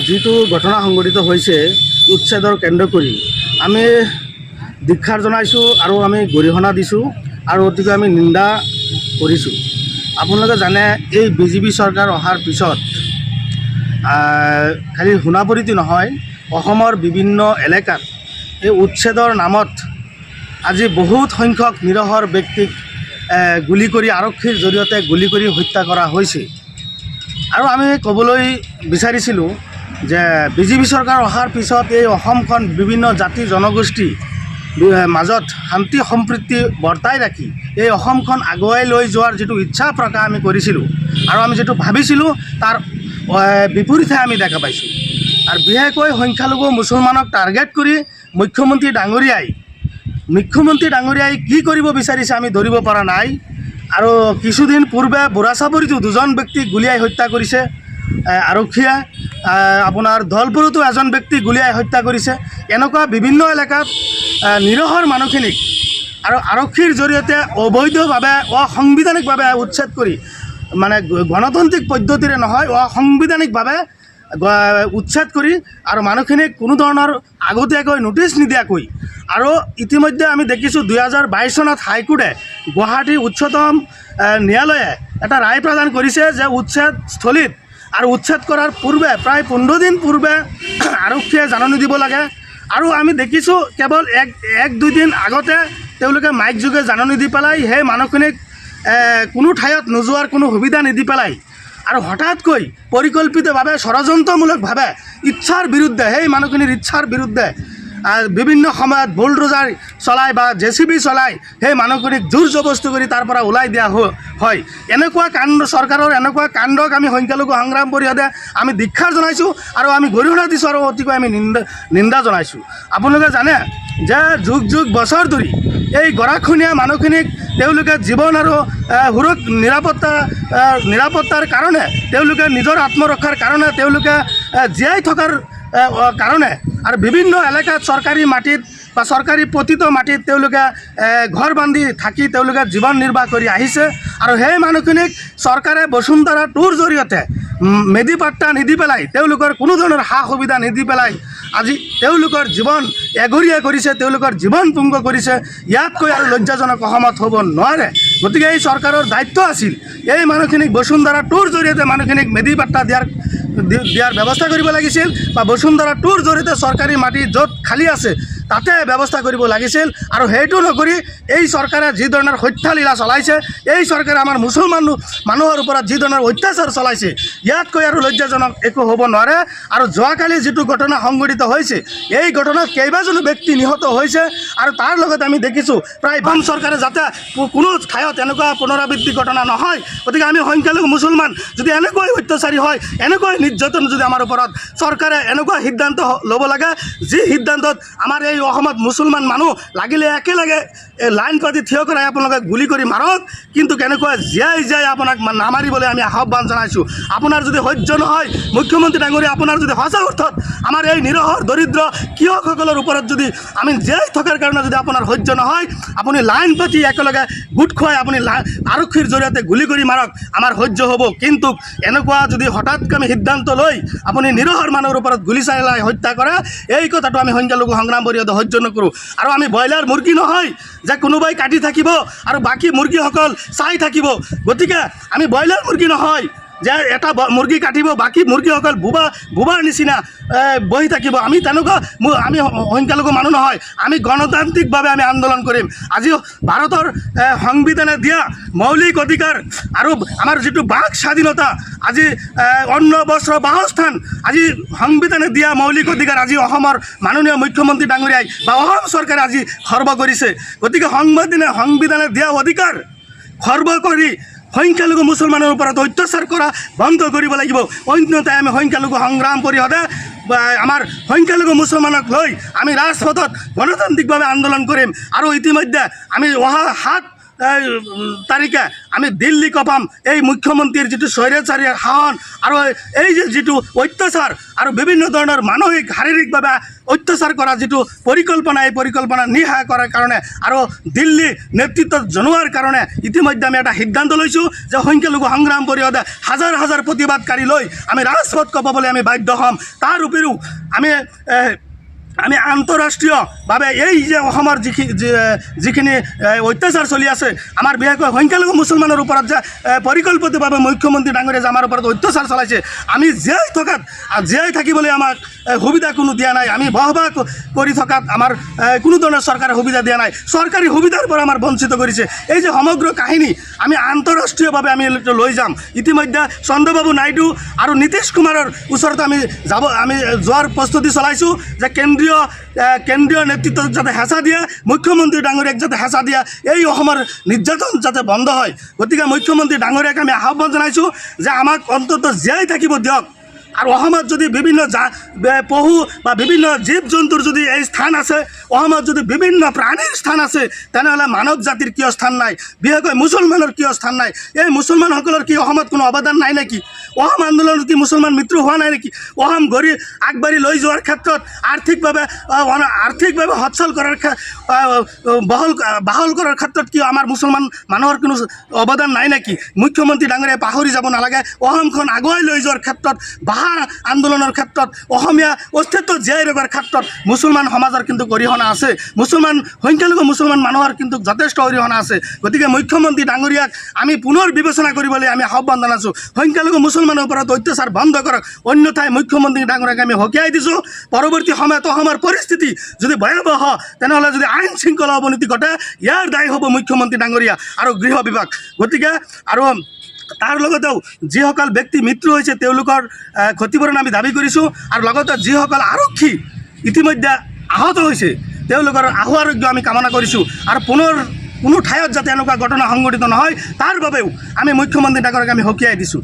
যিটো ঘটনা সংঘটিত হৈছে উচ্ছেদৰ কেন্দ্ৰ কৰি আমি ধিক্ষাৰ জনাইছোঁ আৰু আমি গৰিহণা দিছোঁ আৰু অতিকৈ আমি নিন্দা কৰিছোঁ। আপোনালোকে জানে এই বিজেপি চৰকাৰ অহাৰ পিছত খালি সোণাপুৰীতে নহয় অসমৰ বিভিন্ন এলেকাত এই উচ্ছেদৰ নামত আজি বহুত সংখ্যক নিৰহৰ ব্যক্তিক গুলি কৰি আৰক্ষীৰ জৰিয়তে গুলি কৰি হত্যা কৰা হৈছে। আৰু আমি ক'বলৈ বিচাৰিছিলোঁ যে বিজেপি চৰকাৰ অহাৰ পিছত এই অসমখন বিভিন্ন জাতি জনগোষ্ঠী মাজত শান্তি সম্প্ৰীতি বৰ্তাই ৰাখি এই অসমখন আগুৱাই লৈ যোৱাৰ যিটো ইচ্ছা প্ৰকাশ আমি কৰিছিলোঁ আৰু আমি যিটো ভাবিছিলোঁ তাৰ বিপৰীতে আমি দেখা পাইছোঁ। আৰু বিশেষকৈ সংখ্যালঘু মুছলমানক টাৰ্গেট কৰি মুখ্যমন্ত্ৰী ডাঙৰীয়াই কি কৰিব বিচাৰিছে আমি ধৰিব পৰা নাই। আৰু কিছুদিন পূৰ্বে বুঢ়াচাপৰিতো দুজন ব্যক্তিক গুলীয়াই হত্যা কৰিছে আৰক্ষীয়ে, আপোনাৰ ধলপুৰতো এজন ব্যক্তিক গুলীয়াই হত্যা কৰিছে। এনেকুৱা বিভিন্ন এলেকাত নিৰহৰ মানুহখিনিক আৰু আৰক্ষীৰ জৰিয়তে অবৈধভাৱে অসাংবিধানিকভাৱে উচ্ছেদ কৰি মানে গণতান্ত্ৰিক পদ্ধতিৰে নহয় অসাংবিধানিকভাৱে উচ্ছেদ কৰি আৰু মানুহখিনিক কোনো ধৰণৰ আগতীয়াকৈ নটিচ নিদিয়াকৈ আৰু ইতিমধ্যে আমি দেখিছোঁ 2022 চনত হাইকোৰ্টে গুৱাহাটী উচ্চতম ন্যায়ালয়ে এটা ৰায় প্ৰদান কৰিছে যে উচ্ছেদস্থলীত আৰু উচ্ছেদ কৰাৰ পূৰ্বে প্ৰায় 15 দিন পূৰ্বে আৰক্ষীয়ে জাননী দিব লাগে। আৰু আমি দেখিছোঁ কেৱল এক দুই দিন আগতে তেওঁলোকে মাইক যোগে জাননী দি পেলাই সেই মানুহখিনিক কোনো ঠাইত নোযোৱাৰ কোনো সুবিধা নিদি পেলাই আৰু হঠাৎকৈ পৰিকল্পিতভাৱে ষড়যন্ত্ৰমূলকভাৱে ইচ্ছাৰ বিৰুদ্ধে সেই মানুহখিনিৰ ইচ্ছাৰ বিৰুদ্ধে বিভিন্ন সময়ত বুলডোজাৰ চলাই বা JCB চলাই সেই মানুহখিনিক জোৰ জবস্তি কৰি তাৰ পৰা ওলাই দিয়া হয়। এনেকুৱা কাণ্ড চৰকাৰৰ এনেকুৱা কাণ্ডক আমি সংখ্যালঘু সংগ্ৰাম পৰিষদে আমি ধিক্ষাৰ জনাইছোঁ আৰু আমি গৰিহণা দিছোঁ আৰু অতিকৈ আমি নিন্দা জনাইছোঁ। আপোনালোকে জানে যে যুগ বছৰ ধৰি এই গৰাখহনীয়া মানুহখিনিক তেওঁলোকে জীৱন আৰু নিৰাপত্তাৰ কাৰণে তেওঁলোকে নিজৰ আত্মৰক্ষাৰ কাৰণে তেওঁলোকে জীয়াই থকাৰ কাৰণে আৰু বিভিন্ন এলেকাত চৰকাৰী মাটিত বা চৰকাৰী পতিত মাটিত তেওঁলোকে ঘৰ বান্ধি থাকি তেওঁলোকে জীৱন নিৰ্বাহ কৰি আহিছে। আৰু সেই মানুহখিনিক চৰকাৰে বসুন্ধৰা 2ৰ জৰিয়তে মেধি পাট্টা নিদি পেলাই তেওঁলোকৰ কোনো ধৰণৰ সা সুবিধা নিদি পেলাই আজি তেওঁলোকৰ জীৱন এঘৰীয়া কৰিছে, তেওঁলোকৰ জীৱন তুংগ কৰিছে। ইয়াতকৈ আৰু লজ্জাজনক অসমত হ'ব নোৱাৰে। গতিকে এই চৰকাৰৰ দায়িত্ব আছিল এই মানুহখিনিক বসুন্ধৰা 2ৰ জৰিয়তে মানুহখিনিক মেধি পাট্টা দিয়াৰ ব্যৱস্থা কৰিব লাগিছিল বা বসুন্ধৰা 2ৰ জৰিয়তে চৰকাৰী মাটি য'ত খালী আছে তাতে ব্যৱস্থা কৰিব লাগিছিল। আৰু সেইটো নকৰি এই চৰকাৰে যি ধৰণৰ হত্যালীলা চলাইছে, এই চৰকাৰে আমাৰ মুছলমান মানুহৰ ওপৰত যি ধৰণৰ অত্যাচাৰ চলাইছে ইয়াতকৈ আৰু লজ্জাজনক একো হ'ব নোৱাৰে। আৰু যোৱাকালি যিটো ঘটনা সংঘটিত হৈছে এই ঘটনাত কেইবাজনো ব্যক্তি নিহত হৈছে আৰু তাৰ লগত আমি দেখিছোঁ প্ৰায় বাম চৰকাৰে যাতে কোনো ঠাইত এনেকুৱা পুনৰাবৃত্তি ঘটনা নহয়। গতিকে আমি সংখ্যালঘু মুছলমান যদি এনেকৈ অত্যাচাৰী হয়, এনেকৈ নিৰ্যাতন যদি আমাৰ ওপৰত চৰকাৰে এনেকুৱা সিদ্ধান্ত ল'ব লাগে যি সিদ্ধান্তত আমাৰ এই অসমত মুছলমান মানুহ লাগিলে একেলগে লাইন পাতি থিয় কৰাই আপোনালোকে গুলি কৰি মাৰক, কিন্তু কেনেকুৱা জীয়াই আপোনাক নামাৰিবলৈ আমি আহ্বান জনাইছোঁ। আপোনাৰ যদি সহ্য নহয় মুখ্যমন্ত্ৰী ডাঙৰীয়া, আপোনাৰ যদি সঁচা অৰ্থত আমাৰ এই নিৰহৰ দৰিদ্ৰ কৃষকসকলৰ ওপৰত যদি আমি জীয়াই থকাৰ কাৰণে যদি আপোনাৰ সহ্য নহয়, আপুনি লাইন পাতি একেলগে গোট খুৱাই আপুনি আৰক্ষীৰ জৰিয়তে গুলি কৰি মাৰক, আমাৰ সহ্য হ'ব। কিন্তু এনেকুৱা যদি হঠাৎকামী সিদ্ধান্ত লৈ আপুনি নিৰহৰ মানুহৰ ওপৰত গুলি চালাই হত্যা কৰে এই কথাটো আমি সংখ্যালঘু সংগ্ৰাম পৰিষদে সহ্য নকৰোঁ। আৰু আমি ব্ৰইলাৰ মুৰ্গী নহয় যে কোনোবাই কাটি থাকিব আৰু বাকী মুৰ্গীসকল চাই থাকিব। গতিকে আমি ব্ৰইলাৰ মুৰ্গী নহয় যে এটা মুৰ্গী কাটিব বাকী মুৰ্গীসকল বোবাৰ নিচিনা বহি থাকিব। আমি তেনেকুৱা আমি সংখ্যালঘু মানুহ নহয়, আমি গণতান্ত্ৰিকভাৱে আমি আন্দোলন কৰিম। আজি ভাৰতৰ সংবিধানে দিয়া মৌলিক অধিকাৰ আৰু আমাৰ যিটো বাক স্বাধীনতা, আজি অন্ন বস্ত্ৰ বাসস্থান, আজি সংবিধানে দিয়া মৌলিক অধিকাৰ আজি অসমৰ মাননীয় মুখ্যমন্ত্ৰী ডাঙৰীয়াই বা অসম চৰকাৰে আজি খৰ্ব কৰিছে। গতিকে সংবিধানে দিয়া অধিকাৰ খৰ্ব কৰি সংখ্যালঘু মুছলমানৰ ওপৰত অত্যাচাৰ কৰা বন্ধ কৰিব লাগিব। অন্যথাই আমি সংখ্যালঘু সংগ্ৰাম পৰিষদে আমাৰ সংখ্যালঘু মুছলমানক লৈ আমি ৰাজপথত গণতান্ত্ৰিকভাৱে আন্দোলন কৰিম। আৰু ইতিমধ্যে আমি অহা তাৰিখে আমি দিল্লী কপাম এই মুখ্যমন্ত্ৰীৰ যিটো স্বৈৰাচাৰী শাসন আৰু এই যে যিটো অত্যাচাৰ আৰু বিভিন্ন ধৰণৰ মানসিক শাৰীৰিকভাৱে অত্যাচাৰ কৰা যিটো পৰিকল্পনা এই পৰিকল্পনা নিহা কৰাৰ কাৰণে আৰু দিল্লী নেতৃত্বত জনোৱাৰ কাৰণে ইতিমধ্যে আমি এটা সিদ্ধান্ত লৈছোঁ যে সংখ্যালঘু সংগ্ৰাম পৰিষদে হাজাৰ হাজাৰ প্ৰতিবাদকাৰী লৈ আমি ৰাজপথ কপাবলৈ আমি বাধ্য হ'ম। তাৰ উপৰিও আমি আন্তঃৰাষ্ট্ৰীয়ভাৱে এই যে অসমৰ যিখিনি অত্যাচাৰ চলি আছে আমাৰ বিশেষকৈ সংখ্যালঘু মুছলমানৰ ওপৰত যে পৰিকল্পিতভাৱে মুখ্যমন্ত্ৰী ডাঙৰীয়া যে আমাৰ ওপৰত অত্যাচাৰ চলাইছে, আমি জীয়াই থাকিবলৈ আমাক সুবিধা কোনো দিয়া নাই। আমি বসবাস কৰি থকাত আমাৰ কোনো ধৰণৰ চৰকাৰে সুবিধা দিয়া নাই, চৰকাৰী সুবিধাৰ পৰা আমাৰ বঞ্চিত কৰিছে। এই যে সমগ্ৰ কাহিনী আমি আন্তঃৰাষ্ট্ৰীয়ভাৱে আমি লৈ যাম। ইতিমধ্যে চন্দ্ৰবাবু নাইডু আৰু নীতিশ কুমাৰৰ ওচৰত আমি যোৱাৰ প্ৰস্তুতি চলাইছোঁ যে কেন্দ্ৰীয় নেতৃত্বত যাতে হেঁচা দিয়ে, মুখ্যমন্ত্ৰী ডাঙৰীয়াক যাতে হেঁচা দিয়ে, এই অসমৰ নিৰ্যাতন যাতে বন্ধ হয়। গতিকে মুখ্যমন্ত্ৰী ডাঙৰীয়াক আমি আহ্বান জনাইছোঁ যে আমাক অন্ততঃ জীয়াই থাকিব দিয়ক। আৰু অসমত যদি বিভিন্ন পশু বা বিভিন্ন জীৱ জন্তুৰ যদি এই স্থান আছে, অসমত যদি বিভিন্ন প্ৰাণীৰ স্থান আছে, তেনেহ'লে মানৱ জাতিৰ কিয় স্থান নাই? বিশেষকৈ মুছলমানৰ কিয় স্থান নাই? এই মুছলমানসকলৰ কি অসমত কোনো অৱদান নাই নেকি? অসম আন্দোলনত কি মুছলমান মৃত্যু হোৱা নাই নেকি? অসম আগবাঢ়ি লৈ যোৱাৰ ক্ষেত্ৰত আৰ্থিকভাৱে সচ্ছল কৰাৰ বহল কৰাৰ ক্ষেত্ৰত কি আমাৰ মুছলমান মানুহৰ কোনো অৱদান নাই নেকি? মুখ্যমন্ত্ৰী ডাঙৰীয়াই পাহৰি যাব নালাগে, অসমখন আগুৱাই লৈ যোৱাৰ ক্ষেত্ৰত আন্দোলনৰ ক্ষেত্ৰত অসমীয়া অস্তিত্ব জীয়াই ৰখাৰ ক্ষেত্ৰত মুছলমান সমাজৰ কিন্তু অৰিহণা আছে, সংখ্যালঘু মুছলমান মানুহৰ কিন্তু যথেষ্ট অৰিহণা আছে। গতিকে মুখ্যমন্ত্ৰী ডাঙৰীয়াক আমি পুনৰ বিবেচনা কৰিবলৈ আমি আহ্বান জনাইছোঁ, সংখ্যালঘু মুছলমানৰ ওপৰত অত্যাচাৰ বন্ধ কৰক, অন্যথায় মুখ্যমন্ত্ৰী ডাঙৰীয়াক আমি সকীয়াই দিছোঁ। পৰৱৰ্তী সময়ত অসমৰ পৰিস্থিতি যদি ভয়াৱহ তেনেহ'লে যদি আইন শৃংখলা অৱনতি ঘটে, ইয়াৰ দায়ী হ'ব মুখ্যমন্ত্ৰী ডাঙৰীয়া আৰু গৃহ বিভাগ। গতিকে আৰু তাৰ লগতেও যিসকল ব্যক্তি মৃত্যু হৈছে তেওঁলোকৰ ক্ষতিপূৰণ আমি দাবী কৰিছোঁ, আৰু লগতে যিসকল আৰক্ষী ইতিমধ্যে আহত হৈছে তেওঁলোকৰ আশু আৰোগ্য আমি কামনা কৰিছোঁ। আৰু পুনৰ কোনো ঠাইত যাতে এনেকুৱা ঘটনা সংঘটিত নহয় তাৰ বাবেও আমি মুখ্যমন্ত্ৰী ডাঙৰীয়াক আমি সকীয়াই দিছোঁ।